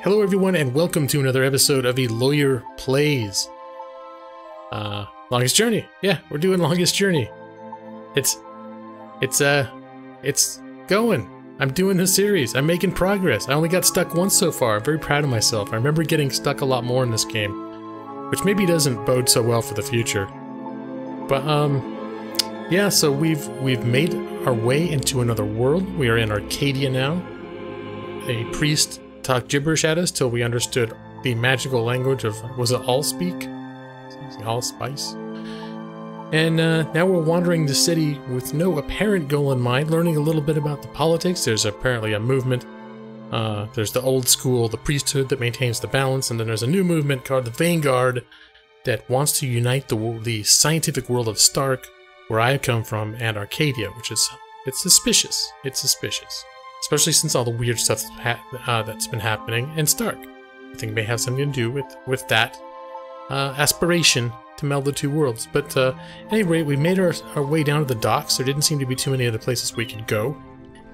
Hello everyone and welcome to another episode of A Lawyer Plays. Longest Journey. Yeah, we're doing Longest Journey. It's going. I'm doing this series. I'm making progress. I only got stuck once so far. I'm very proud of myself. I remember getting stuck a lot more in this game, which maybe doesn't bode so well for the future. But yeah, so we've made our way into another world. We are in Arcadia now. A priest talked gibberish at us till we understood the magical language of, was it Allspeak? Allspice? And now we're wandering the city with no apparent goal in mind, learning a little bit about the politics. There's apparently a movement. There's the old school, the priesthood that maintains the balance, and then there's a new movement called the Vanguard that wants to unite the scientific world of Stark, where I come from, and Arcadia, which is, it's suspicious. It's suspicious. Especially since all the weird stuff that's been happening in Stark. I think it may have something to do with that aspiration to meld the two worlds. But anyway, we made our way down to the docks. There didn't seem to be too many other places we could go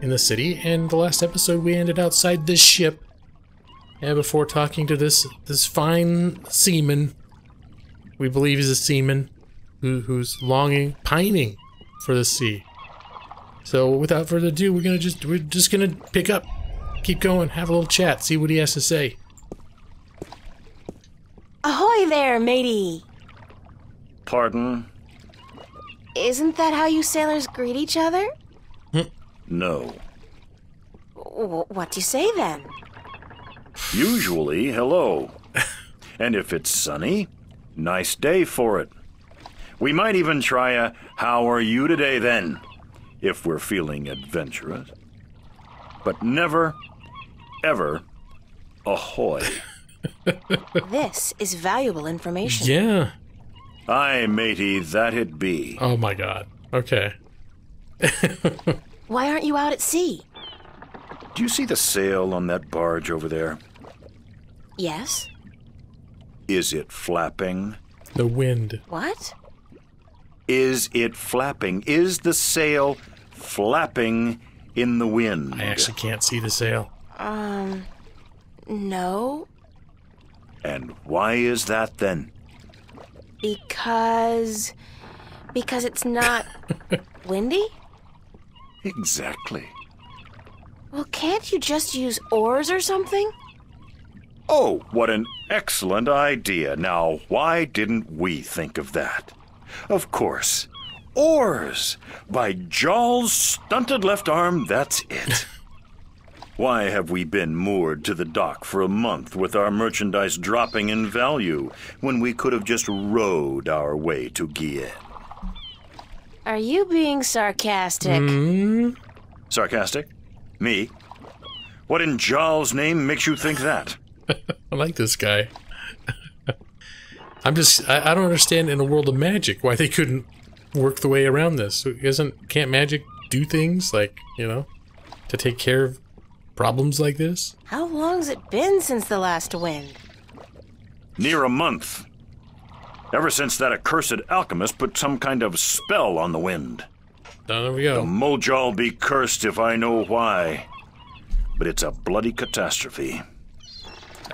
in the city. And the last episode, we ended outside this ship. And before talking to this fine seaman, we believe he's a seaman who's pining for the sea. So without further ado, we're just gonna pick up, keep going, have a little chat, see what he has to say. Ahoy there, matey! Pardon? Isn't that how you sailors greet each other? No. What do you say then? Usually, hello. And if it's sunny, nice day for it. We might even try a how are you today then, if we're feeling adventurous. But never, ever, ahoy. This is valuable information. Yeah. Aye, matey, that it be. Oh my god. Okay. Why aren't you out at sea? Do you see the sail on that barge over there? Yes. Is it flapping? The wind. What? Is it flapping? Is the sail flapping in the wind? I actually can't see the sail. No. And why is that then? Because it's not windy? Exactly. Well, can't you just use oars or something? Oh, what an excellent idea. Now, why didn't we think of that? Of course. Oars! By Jaw's stunted left arm, that's it. Why have we been moored to the dock for a month with our merchandise dropping in value when we could have just rowed our way to Gien? Are you being sarcastic? Sarcastic? Me? What in Jaw's name makes you think that? I like this guy. I don't understand in a world of magic why they couldn't work the way around this. Can't magic do things like, you know, to take care of problems like this? How long's it been since the last wind? Near a month. Ever since that accursed alchemist put some kind of spell on the wind. There we go. The Mojal be cursed if I know why. But it's a bloody catastrophe.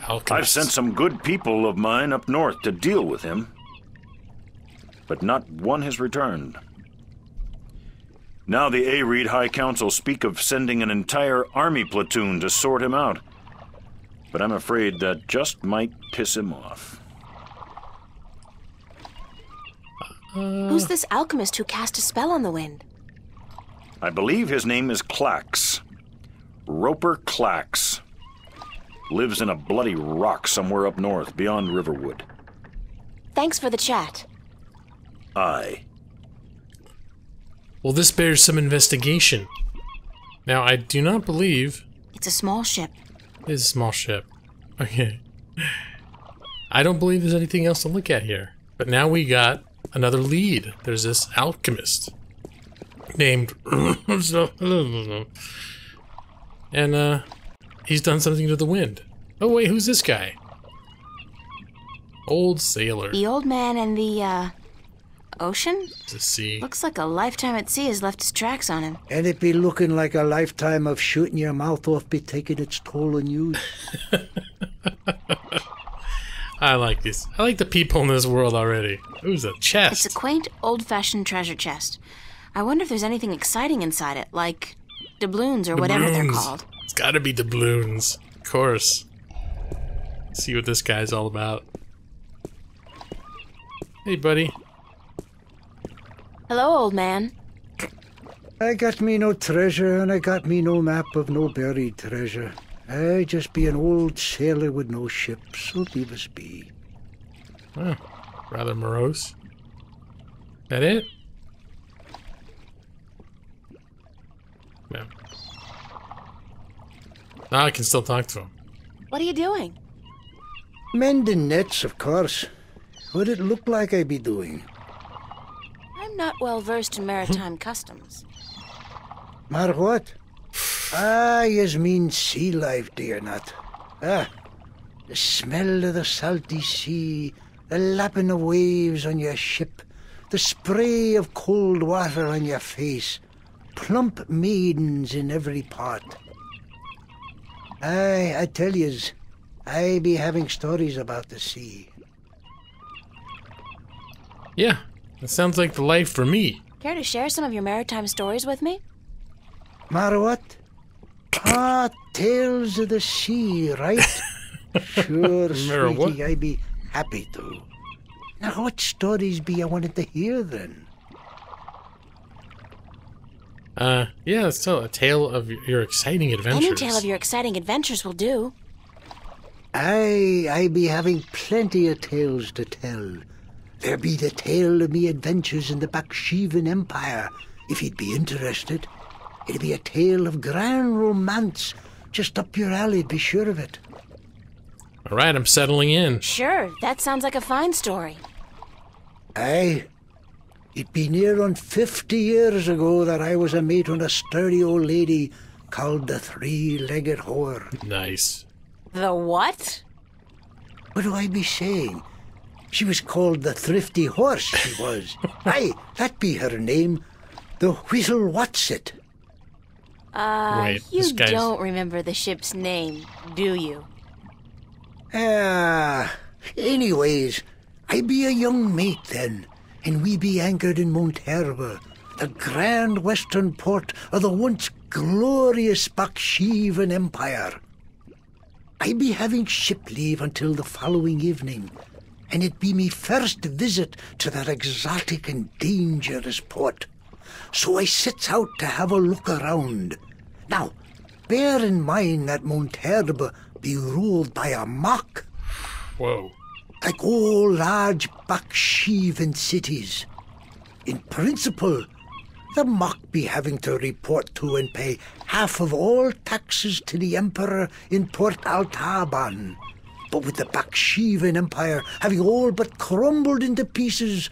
Alchemist. I've sent some good people of mine up north to deal with him. But not one has returned. Now the Areed High Council speak of sending an entire army platoon to sort him out. But I'm afraid that just might piss him off. Who's this alchemist who cast a spell on the wind? I believe his name is Clax. Roper Clax. Lives in a bloody rock somewhere up north, beyond Riverwood. Thanks for the chat. Aye. Well, this bears some investigation. Now, I do not believe... It's a small ship. It is a small ship. Okay. I don't believe there's anything else to look at here. But now we got another lead. There's this alchemist named... and, he's done something to the wind. Oh, wait, who's this guy? Old sailor. The old man and the, ocean? The sea. Looks like a lifetime at sea has left its tracks on him. And it be looking like a lifetime of shooting your mouth off be taking its toll on you. I like this. I like the people in this world already. Ooh, a chest. It's a quaint, old-fashioned treasure chest. I wonder if there's anything exciting inside it, like doubloons or whatever they're called. It's gotta be doubloons. Of course. See what this guy's all about. Hey, buddy. Hello, old man. I got me no treasure, and I got me no map of no buried treasure. I just be an old sailor with no ship, so leave us be. Oh, rather morose. That it? Yeah. Now I can still talk to him. What are you doing? Mending nets, of course. What it look like I be doing? I'm not well versed in maritime customs. Mar what? Yas mean sea life, dear not. The smell of the salty sea, the lapping of waves on your ship, the spray of cold water on your face, plump maidens in every part. I tell yous, I be having stories about the sea. Yeah, that sounds like the life for me. Care to share some of your maritime stories with me? Mar what? Tales of the sea, right? Sure, sweetie, I be happy to. Now, what stories be I wanted to hear, then? Yeah, let's tell a tale of your exciting adventures. Any tale of your exciting adventures will do. I be having plenty of tales to tell. There be the tale of me adventures in the Baksheevan Empire, if you'd be interested. It'd be a tale of grand romance, just up your alley, be sure of it. All right, I'm settling in. Sure, that sounds like a fine story. Aye. It be near on 50 years ago that I was a mate on a sturdy old lady called the Three-Legged Whore. Nice. The what? What do I be saying? She was called the Thrifty Horse, she was. Aye, that be her name. The Whittle Whatsit. Wait, you don't remember the ship's name, do you? Anyways, I be a young mate then, and we be anchored in Monterba, the grand western port of the once glorious Baksheevan Empire. I be having ship leave until the following evening, and it be me first visit to that exotic and dangerous port. So I sets out to have a look around. Now, bear in mind that Monterba be ruled by a mock. Whoa. Like all large Baksheevan cities. In principle, the mock be having to report to and pay half of all taxes to the emperor in Port Altaban. But with the Baksheevan Empire having all but crumbled into pieces,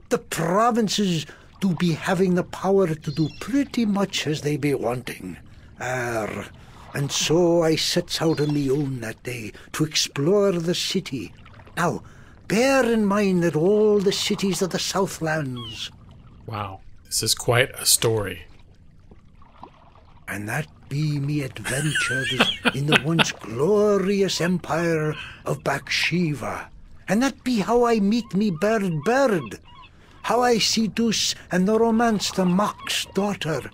the provinces do be having the power to do pretty much as they be wanting. And so I sets out on me own that day to explore the city. Now, bear in mind that all the cities of the Southlands. Wow, this is quite a story. And that be me adventures in the once glorious empire of Baksheeva. And that be how I meet me bird. How I seduce and romance the mock's daughter.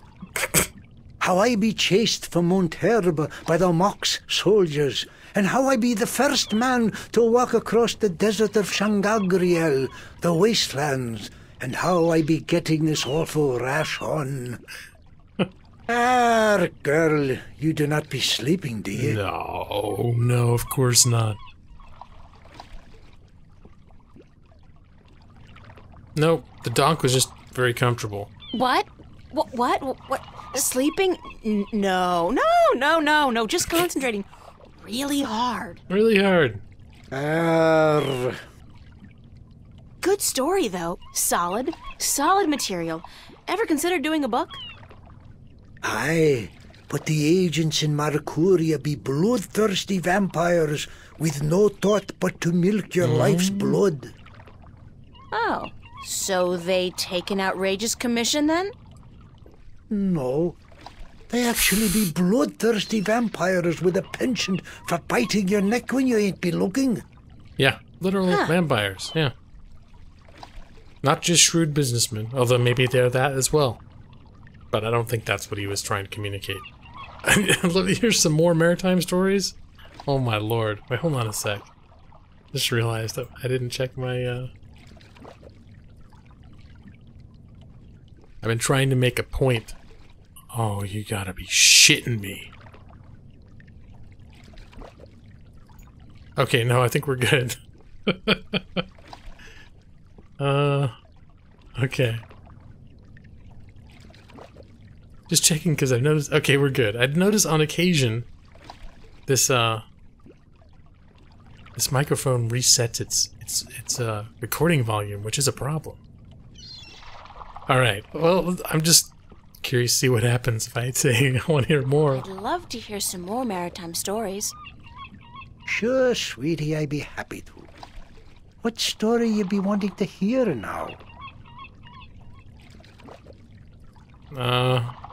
How I be chased from Monterba by the mock's soldiers. And how I be the first man to walk across the desert of Shangagriel, the wastelands. And how I be getting this awful rash on. Girl, you do not be sleeping, do you? No, of course not. Nope, the donk was just very comfortable. What? What? Sleeping? No, just concentrating really hard. Really hard. Good story, though. Solid material. Ever considered doing a book? Aye, but the agents in Marcuria be bloodthirsty vampires with no thought but to milk your life's blood. Oh, so they take an outrageous commission then? No. They actually be bloodthirsty vampires with a penchant for biting your neck when you ain't be looking. Yeah, literal vampires, yeah. Not just shrewd businessmen, although maybe they're that as well. But I don't think that's what he was trying to communicate. Here's some more maritime stories. Oh my lord. Wait, hold on a sec. Just realized that I didn't check my, I've been trying to make a point. Oh, you gotta be shitting me. Okay, no, I think we're good. Okay. Just checking because I've noticed. Okay, we're good. I'd noticed on occasion this this microphone resets its recording volume, which is a problem. All right. Well, I'm just curious to see what happens if I say I want to hear more. I'd love to hear some more maritime stories. Sure, sweetie, I'd be happy to. What story you be wanting to hear now?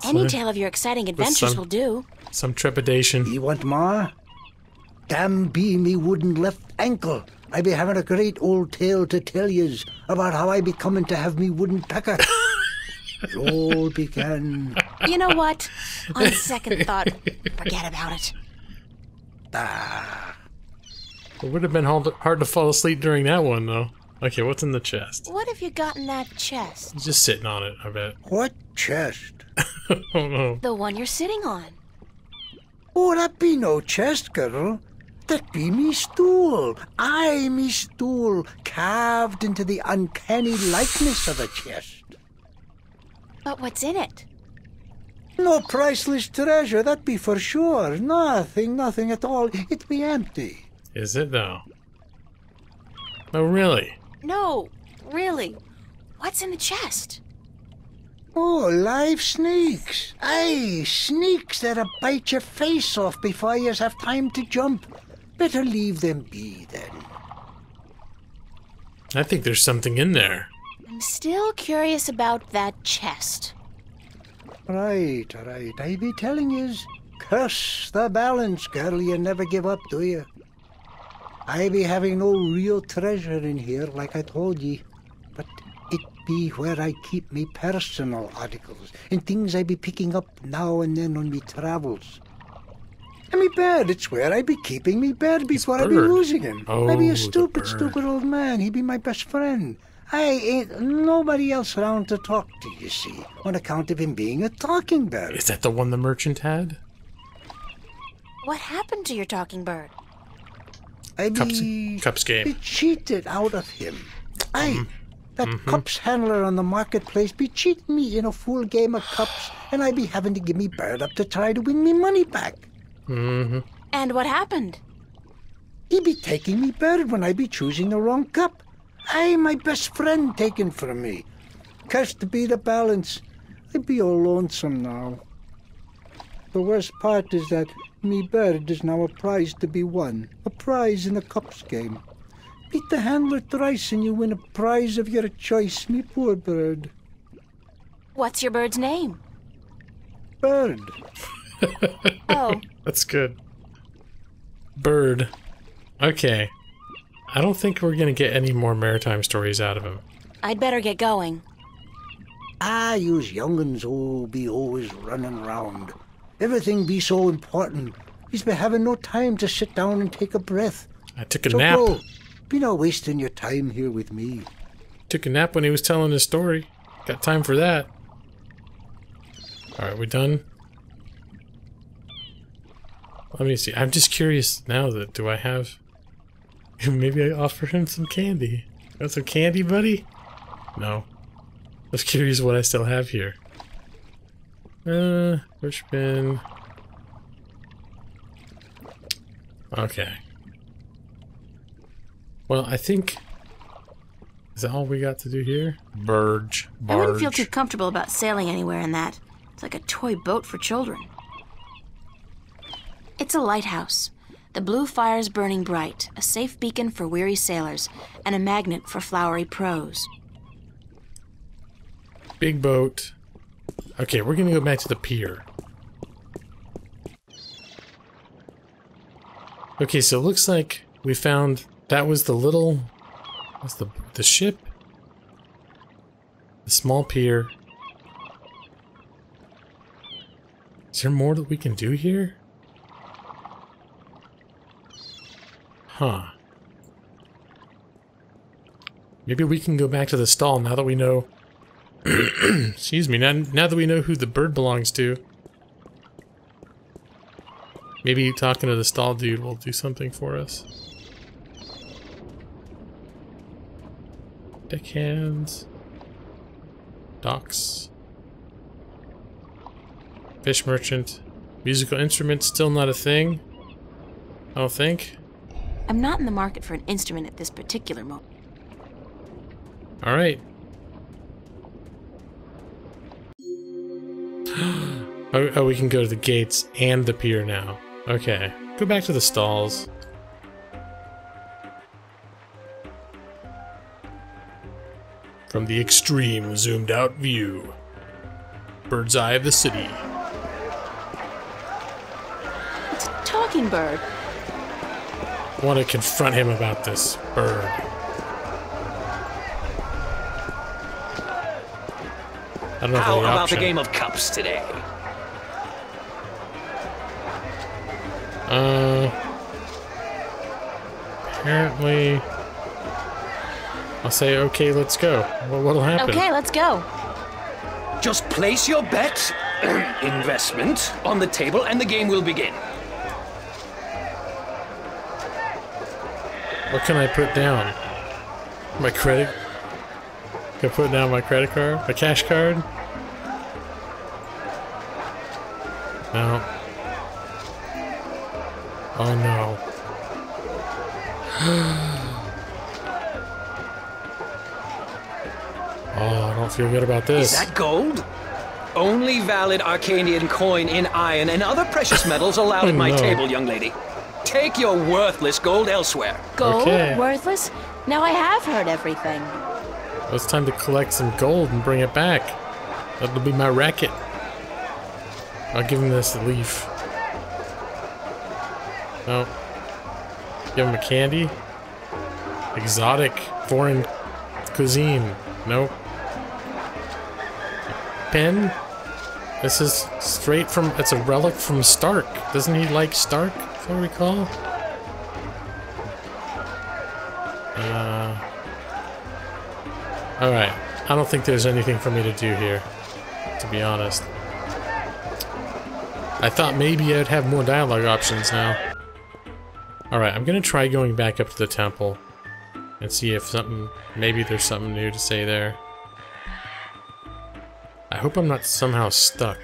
Any tale of your exciting adventures will do. Some trepidation. You want more? Damn be me wooden left ankle. I be having a great old tale to tell yous about how I be coming to have me wooden pecker. It all began... You know what? On second thought, forget about it. It would have been hard to fall asleep during that one, though. Okay, what's in the chest? What have you got in that chest? He's just sitting on it, I bet. What chest? Oh, no. The one you're sitting on. Oh, that be no chest, girl. That be me stool. Aye, me stool, carved into the uncanny likeness of a chest. But what's in it? No priceless treasure, that be for sure. Nothing at all. It be empty. Is it, though? Oh, really? No, really. What's in the chest? Oh, live snakes. Aye, snakes that'll bite your face off before you have time to jump. Better leave them be, then. I think there's something in there. I'm still curious about that chest. Right. I be telling yous, curse the balance, girl. You never give up, do you? I be having no real treasure in here, like I told ye. But it be where I keep me personal articles and things I be picking up now and then on me travels. And me bed, it's where I be keeping me bed before I be losing him. I be a stupid old man. He be my best friend. I ain't nobody else around to talk to, you see, on account of him being a talking bird. Is that the one the merchant had? What happened to your talking bird? I Cups game. be cheated out of him. Aye, that cups handler on the marketplace be cheating me in a full game of cups, and I be having to give me bird up to try to win me money back. Mm-hmm. And what happened? He be taking me bird when I be choosing the wrong cup. Aye, my best friend taken from me. Cursed be the balance. I be all lonesome now. The worst part is that me bird is now a prize to be won. A prize in the cups game. Beat the handler thrice and you win a prize of your choice, me poor bird. What's your bird's name? Bird. Oh. That's good. Bird. Okay. I don't think we're gonna get any more maritime stories out of him. I'd better get going. Yous young'uns be always running round. Everything be so important. He's been having no time to sit down and take a breath. I took a nap. Go. Be not wasting your time here with me. Took a nap when he was telling his story. Got time for that. Alright, we done? Let me see. I'm just curious now that do I have... Maybe I offer him some candy. Got some candy, buddy? No. I was curious what I still have here. Push bin. Okay. Well, I think... Is that all we got to do here? Barge. I wouldn't feel too comfortable about sailing anywhere in that. It's like a toy boat for children. It's a lighthouse. The blue fire's burning bright, a safe beacon for weary sailors, and a magnet for flowery prose. Big boat. Okay, we're gonna go back to the pier. Okay, so it looks like we found that was the little... What's the ship? The small pier. Is there more that we can do here? Huh. Maybe we can go back to the stall now that we know... Excuse me, now that we know who the bird belongs to. Maybe talking to the stall dude will do something for us. Deckhands. Docks. Fish merchant. Musical instrument, still not a thing. I don't think. I'm not in the market for an instrument at this particular moment. Alright. Oh, we can go to the gates and the pier now. Okay. Go back to the stalls. From the extreme zoomed out view. Bird's eye of the city. It's a talking bird. I want to confront him about this bird. I don't know if How any about option. the game of cups today? Apparently... I'll say, okay, let's go. Well, what'll happen? Okay, let's go. Just place your bet, investment, on the table and the game will begin. What can I put down? My credit? Can I put down my credit card? My cash card? No. Oh no. Oh, I don't feel good about this. Is that gold? Only valid Arcanian coin in iron and other precious metals allowed at my No. table, young lady. Take your worthless gold elsewhere. Gold? Okay. Worthless? Now I have heard everything. Well, it's time to collect some gold and bring it back. That'll be my racket. I'll give him this leaf. No. Give him a candy. Exotic foreign cuisine. Nope. Pen? This is straight from... It's a relic from Stark. Doesn't he like Stark, if I recall? Alright. I don't think there's anything for me to do here, to be honest. I thought maybe I'd have more dialogue options now. Alright, I'm gonna try going back up to the temple and see if maybe there's something new to say there. I hope I'm not somehow stuck.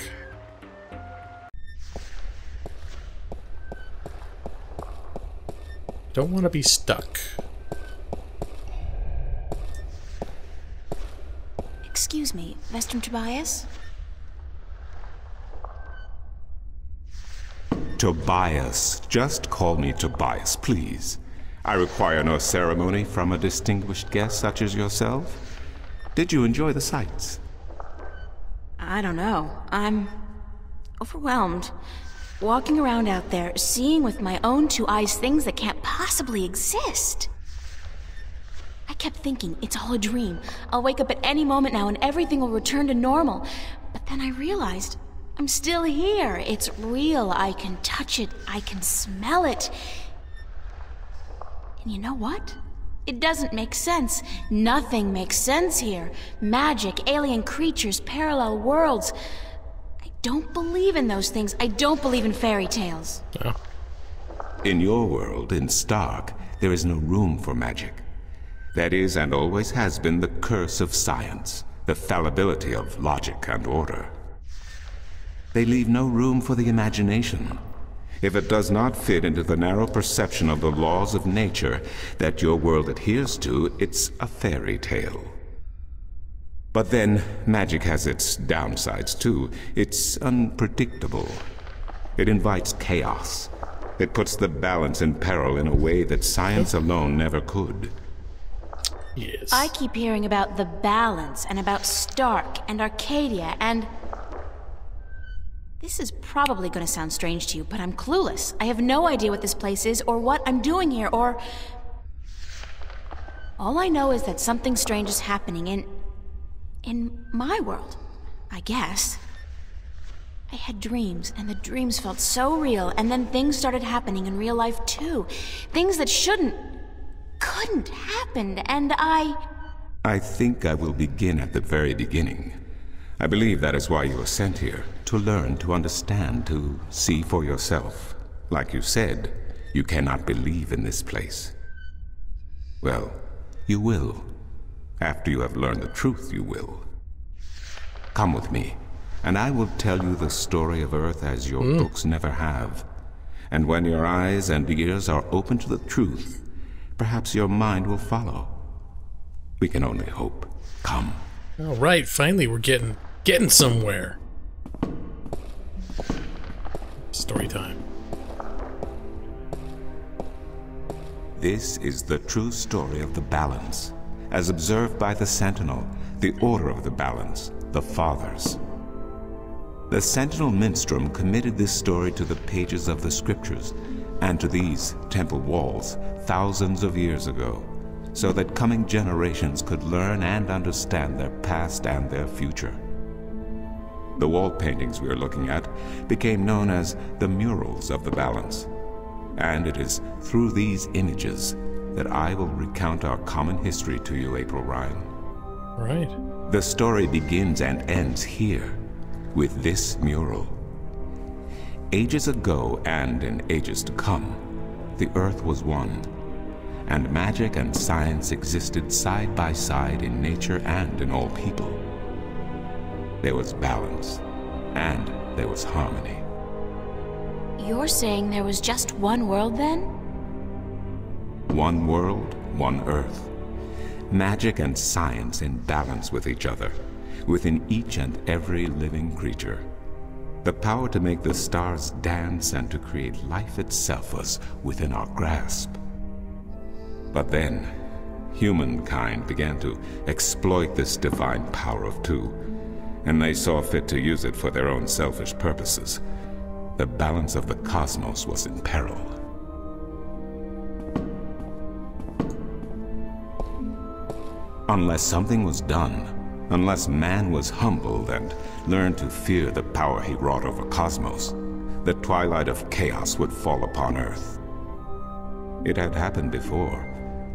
Don't want to be stuck. Excuse me, Vestrum Tobias? Tobias. Just call me Tobias, please. I require no ceremony from a distinguished guest such as yourself. Did you enjoy the sights? I don't know. I'm overwhelmed. Walking around out there, seeing with my own two eyes things that can't possibly exist. I kept thinking, it's all a dream. I'll wake up at any moment now and everything will return to normal. But then I realized, I'm still here. It's real. I can touch it. I can smell it. And you know what? It doesn't make sense. Nothing makes sense here. Magic, alien creatures, parallel worlds. I don't believe in those things. I don't believe in fairy tales. Oh. In your world, in Stark, there is no room for magic. That is, and always has been, the curse of science, the fallibility of logic and order. They leave no room for the imagination. If it does not fit into the narrow perception of the laws of nature that your world adheres to, it's a fairy tale. But then, magic has its downsides too. It's unpredictable. It invites chaos. It puts the balance in peril in a way that science alone never could. Yes. I keep hearing about the balance and about Stark and Arcadia and... This is probably going to sound strange to you, but I'm clueless. I have no idea what this place is or what I'm doing here or... All I know is that something strange is happening in my world, I guess. I had dreams, and the dreams felt so real, and then things started happening in real life too. Things that couldn't happen, and I think I will begin at the very beginning. I believe that is why you were sent here, to learn, to understand, to see for yourself. Like you said, you cannot believe in this place. Well, you will. After you have learned the truth, you will. Come with me, and I will tell you the story of Earth as your books never have. And when your eyes and ears are open to the truth, perhaps your mind will follow. We can only hope. Come. All right, finally we're getting somewhere. Story time. This is the true story of the balance, as observed by the Sentinel, the Order of the Balance, the Fathers. The Sentinel Minstrom committed this story to the pages of the scriptures and to these temple walls thousands of years ago, so that coming generations could learn and understand their past and their future. The wall paintings we are looking at became known as the murals of the balance, and it is through these images that I will recount our common history to you, April Ryan. Right. The story begins and ends here, with this mural. Ages ago and in ages to come, the Earth was one, and magic and science existed side by side in nature and in all people. There was balance, and there was harmony. You're saying there was just one world then? One world, one Earth. Magic and science in balance with each other, within each and every living creature. The power to make the stars dance and to create life itself was within our grasp. But then, humankind began to exploit this divine power of two, and they saw fit to use it for their own selfish purposes. The balance of the cosmos was in peril. Unless something was done, unless man was humbled and learned to fear the power he wrought over cosmos, the twilight of chaos would fall upon Earth. It had happened before,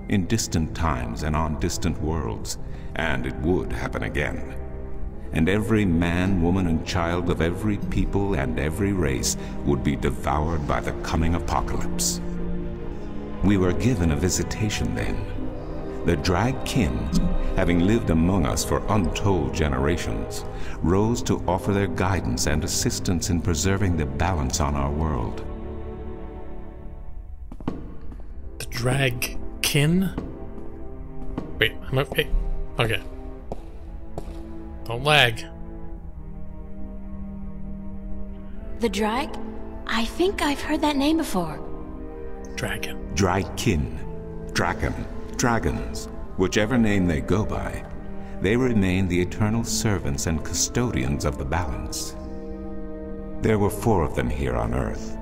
in distant times and on distant worlds, and it would happen again. And every man, woman, and child of every people and every race would be devoured by the coming apocalypse. We were given a visitation then. The Drag-kin, having lived among us for untold generations, rose to offer their guidance and assistance in preserving the balance on our world. The Drag-kin? Wait, I'm okay. Okay. Don't lag. The Drag? I think I've heard that name before. Dragon. Drag-kin, Draken, dragons, whichever name they go by, they remain the eternal servants and custodians of the balance. There were 4 of them here on Earth,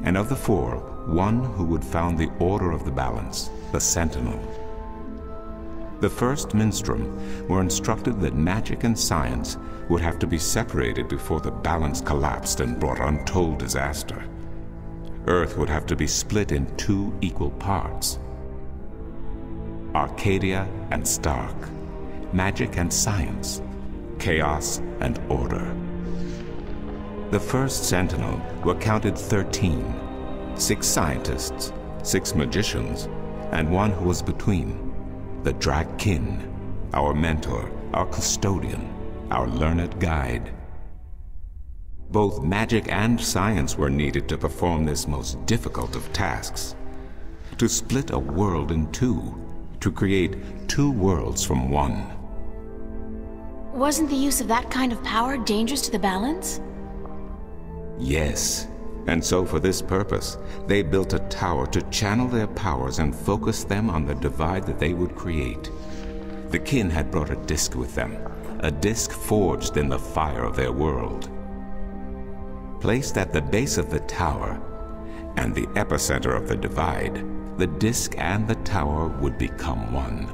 and of the 4, one who would found the Order of the Balance, the Sentinel. The first Minstrom were instructed that magic and science would have to be separated before the balance collapsed and brought untold disaster. Earth would have to be split in 2 equal parts. Arcadia and Stark, magic and science, chaos and order. The first Sentinel were counted 13, 6 scientists, 6 magicians, and one who was between, the Drag-kin, our mentor, our custodian, our learned guide. Both magic and science were needed to perform this most difficult of tasks, to split a world in 2, to create 2 worlds from one. Wasn't the use of that kind of power dangerous to the balance? Yes, And so for this purpose, they built a tower to channel their powers and focus them on the divide that they would create. The kin had brought a disk with them, a disk forged in the fire of their world. Placed at the base of the tower and the epicenter of the divide, the disk and the tower would become one,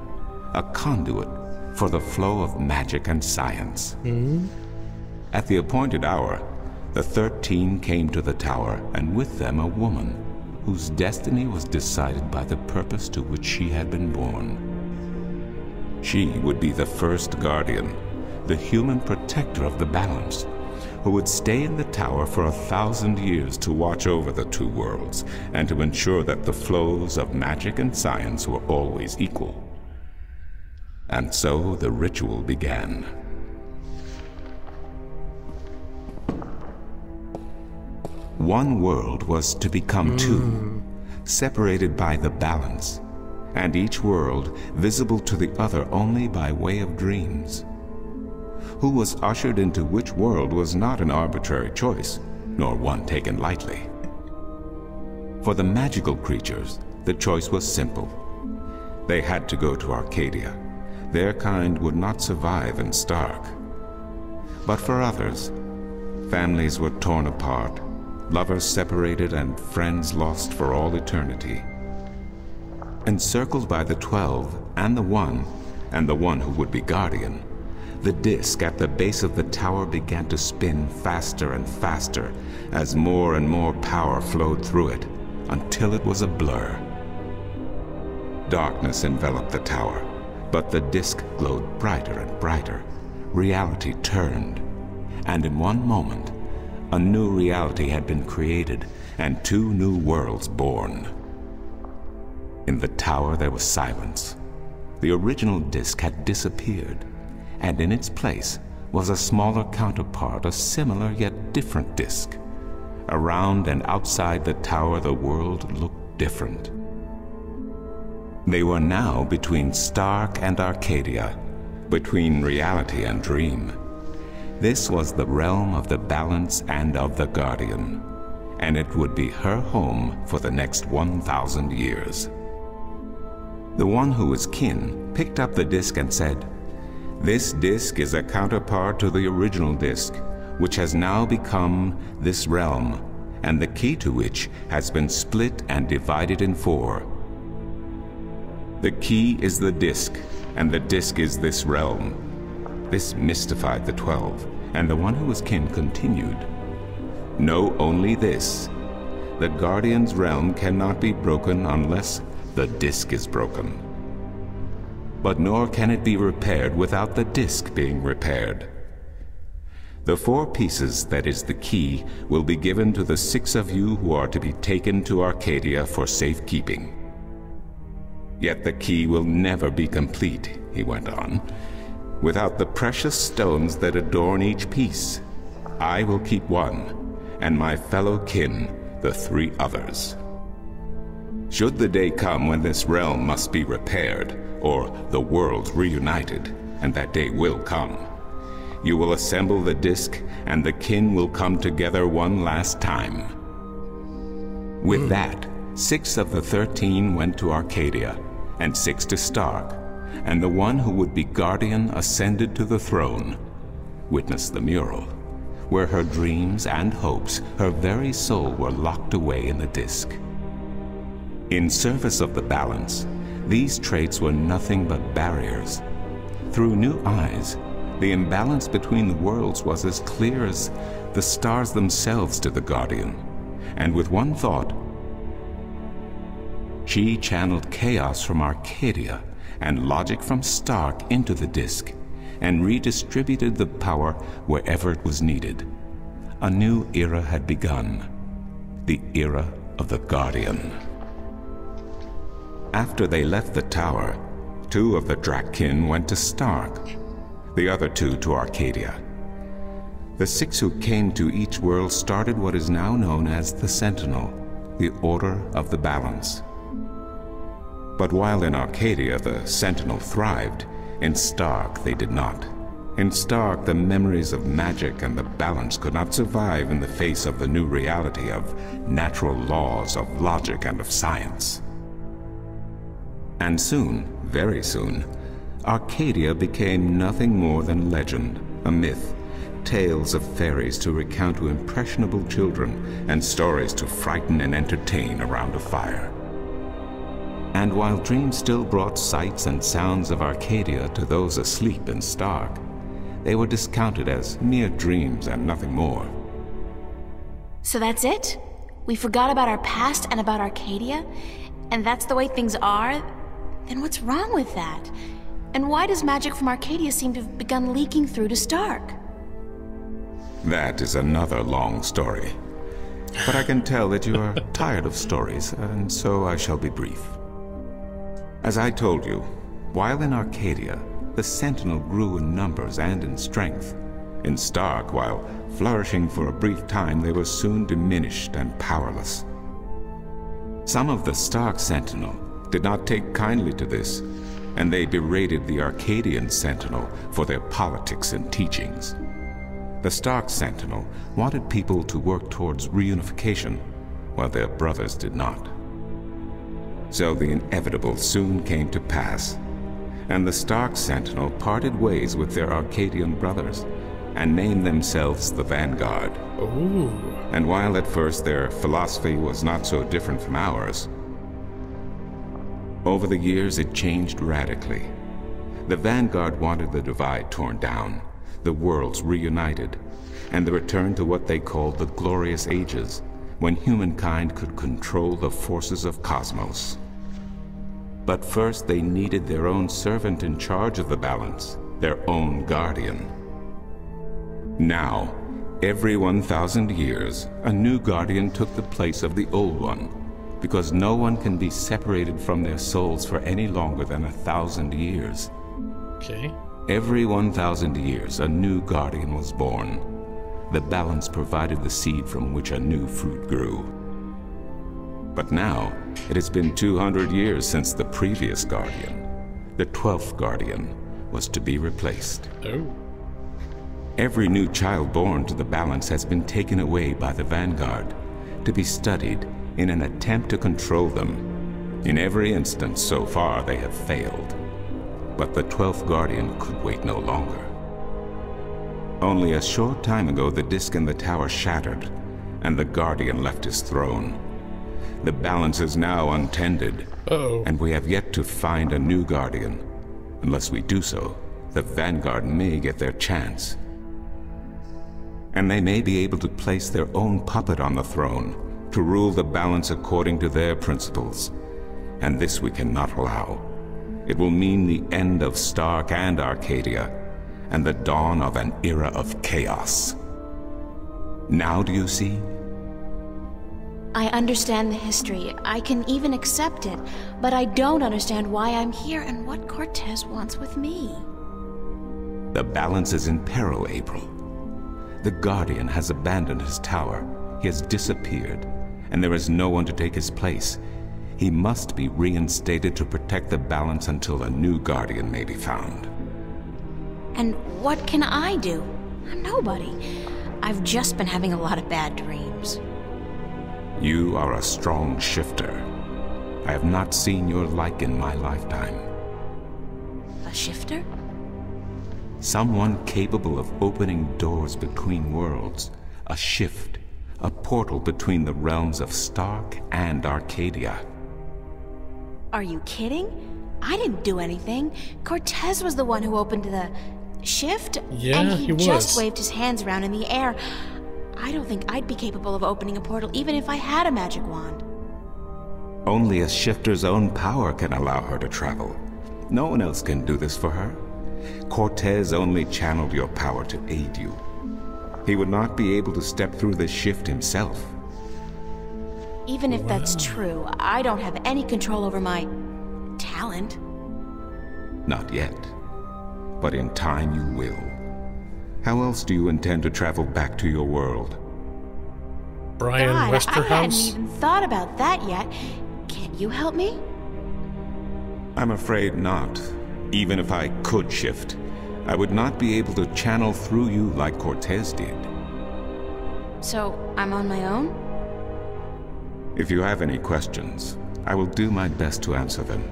a conduit for the flow of magic and science. At the appointed hour, the 13 came to the tower, and with them a woman whose destiny was decided by the purpose to which she had been born. She would be the first guardian, the human protector of the balance, who would stay in the tower for 1,000 years to watch over the two worlds and to ensure that the flows of magic and science were always equal. And so the ritual began. One world was to become two, separated by the balance, and each world visible to the other only by way of dreams. Who was ushered into which world was not an arbitrary choice, nor one taken lightly. For the magical creatures, the choice was simple. They had to go to Arcadia. Their kind would not survive in Stark. But for others, families were torn apart, lovers separated, and friends lost for all eternity. Encircled by the 12 and the one who would be guardian, the disk at the base of the tower began to spin faster and faster as more and more power flowed through it, until it was a blur. Darkness enveloped the tower, but the disk glowed brighter and brighter. Reality turned, and in one moment, a new reality had been created and two new worlds born. In the tower there was silence. The original disk had disappeared, and in its place was a smaller counterpart, a similar yet different disk. Around and outside the tower the world looked different. They were now between Stark and Arcadia, between reality and dream. This was the realm of the balance and of the guardian, and it would be her home for the next 1,000 years. The one who was kin picked up the disk and said, "This disk is a counterpart to the original disk, which has now become this realm, and the key to which has been split and divided in 4. The key is the disk, and the disk is this realm." This mystified the 12, and the one who was kin continued, "Know only this: the Guardian's realm cannot be broken unless the disk is broken. But nor can it be repaired without the disk being repaired. The 4 pieces, that is the key, will be given to the 6 of you who are to be taken to Arcadia for safekeeping. Yet the key will never be complete," he went on, "without the precious stones that adorn each piece. I will keep 1, and my fellow kin the 3 others. Should the day come when this realm must be repaired, or the worlds reunited, and that day will come, you will assemble the disk, and the kin will come together one last time." With that, 6 of the 13 went to Arcadia, and 6 to Stark, and the one who would be guardian ascended to the throne. Witness the mural, where her dreams and hopes, her very soul, were locked away in the disk. In service of the balance, these traits were nothing but barriers. Through new eyes, the imbalance between the worlds was as clear as the stars themselves to the Guardian, and with one thought, she channeled chaos from Arcadia and logic from Stark into the disk, and redistributed the power wherever it was needed. A new era had begun, the era of the Guardian. After they left the tower, 2 of the Drakkin went to Stark, the other 2 to Arcadia. The 6 who came to each world started what is now known as the Sentinel, the Order of the Balance. But while in Arcadia the Sentinel thrived, in Stark they did not. In Stark, the memories of magic and the balance could not survive in the face of the new reality of natural laws, of logic, and of science. And soon, very soon, Arcadia became nothing more than legend, a myth, tales of fairies to recount to impressionable children, and stories to frighten and entertain around a fire. And while dreams still brought sights and sounds of Arcadia to those asleep in Stark, they were discounted as mere dreams and nothing more. So that's it? We forgot about our past and about Arcadia? And that's the way things are? Then what's wrong with that? And why does magic from Arcadia seem to have begun leaking through to Stark? That is another long story. But I can tell that you are tired of stories, and so I shall be brief. As I told you, while in Arcadia, the Sentinel grew in numbers and in strength. In Stark, while flourishing for a brief time, they were soon diminished and powerless. Some of the Stark Sentinel did not take kindly to this, and they berated the Arcadian Sentinel for their politics and teachings. The Stark Sentinel wanted people to work towards reunification, while their brothers did not. So the inevitable soon came to pass, and the Stark Sentinel parted ways with their Arcadian brothers, and named themselves the Vanguard. Ooh. And while at first their philosophy was not so different from ours, over the years it changed radically. The Vanguard wanted the divide torn down, the worlds reunited, and the return to what they called the Glorious Ages, when humankind could control the forces of cosmos. But first they needed their own servant in charge of the balance, their own guardian. Now, every 1,000 years, a new guardian took the place of the old one, because no one can be separated from their souls for any longer than 1,000 years. Okay. Every 1,000 years, a new guardian was born. The balance provided the seed from which a new fruit grew. But now, it has been 200 years since the previous guardian, the 12th guardian, was to be replaced. Oh. Every new child born to the balance has been taken away by the Vanguard, to be studied in an attempt to control them. In every instance so far, they have failed. But the 12th guardian could wait no longer. Only a short time ago, the disk in the tower shattered, and the guardian left his throne. The balance is now untended, and we have yet to find a new guardian. Unless we do so, the Vanguard may get their chance. And they may be able to place their own puppet on the throne, to rule the balance according to their principles. And this we cannot allow. It will mean the end of Stark and Arcadia, and the dawn of an era of chaos. Now do you see? I understand the history. I can even accept it. But I don't understand why I'm here and what Cortez wants with me. The balance is in peril, April. The Guardian has abandoned his tower. He has disappeared, and there is no one to take his place. He must be reinstated to protect the balance until a new Guardian may be found. And what can I do? I'm nobody. I've just been having a lot of bad dreams. You are a strong shifter. I have not seen your like in my lifetime. A shifter? Someone capable of opening doors between worlds. A shift. A portal between the realms of Stark and Arcadia. Are you kidding? I didn't do anything. Cortez was the one who opened the shift. Yeah, and he just was. waved his hands around in the air. I don't think I'd be capable of opening a portal even if I had a magic wand. Only a shifter's own power can allow her to travel. No one else can do this for her. Cortez only channeled your power to aid you. He would not be able to step through this shift himself. Even if that's true, I don't have any control over my talent. Not yet. But in time you will. How else do you intend to travel back to your world? Brian God, I hadn't Westerhouse? even thought about that yet. Can you help me? I'm afraid not. Even if I could shift, I would not be able to channel through you like Cortez did. So, I'm on my own? If you have any questions, I will do my best to answer them.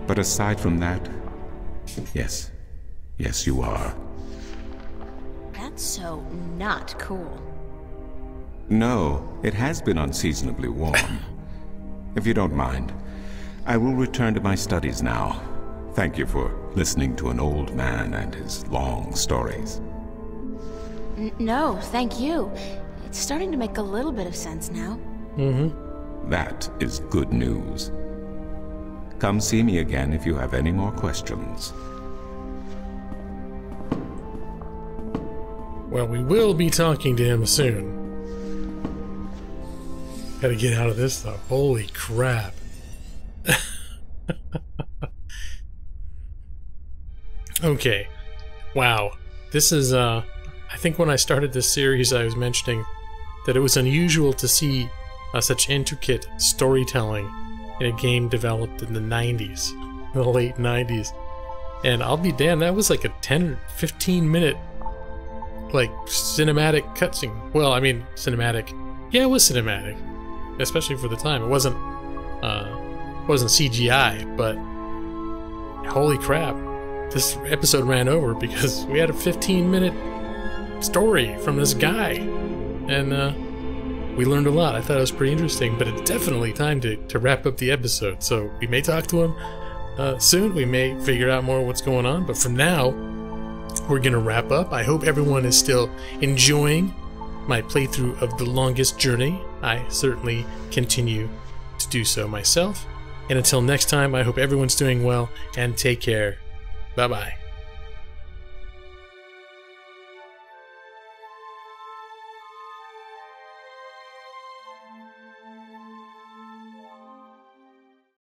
But aside from that, yes. Yes, you are. That's so not cool. No, it has been unseasonably warm. If you don't mind, I will return to my studies now. Thank you for listening to an old man and his long stories. No, thank you. It's starting to make a little bit of sense now. That is good news. Come see me again if you have any more questions. Well, we will be talking to him soon. Gotta get out of this though. Holy crap. Okay. Wow. This is, I think when I started this series I was mentioning that it was unusual to see such intricate storytelling in a game developed in the 90s, the late 90s. And I'll be damned, that was like a 10 or 15 minute like cinematic cutscene. Well, I mean cinematic. Yeah, it was cinematic, especially for the time. It wasn't CGI, but holy crap, this episode ran over because we had a 15-minute story from this guy, and we learned a lot. I thought it was pretty interesting, but it's definitely time to wrap up the episode. So we may talk to him soon. We may figure out more what's going on, but for now, we're gonna wrap up. I hope everyone is still enjoying my playthrough of The Longest Journey. I certainly continue to do so myself. And until next time, I hope everyone's doing well, and take care. Bye-bye.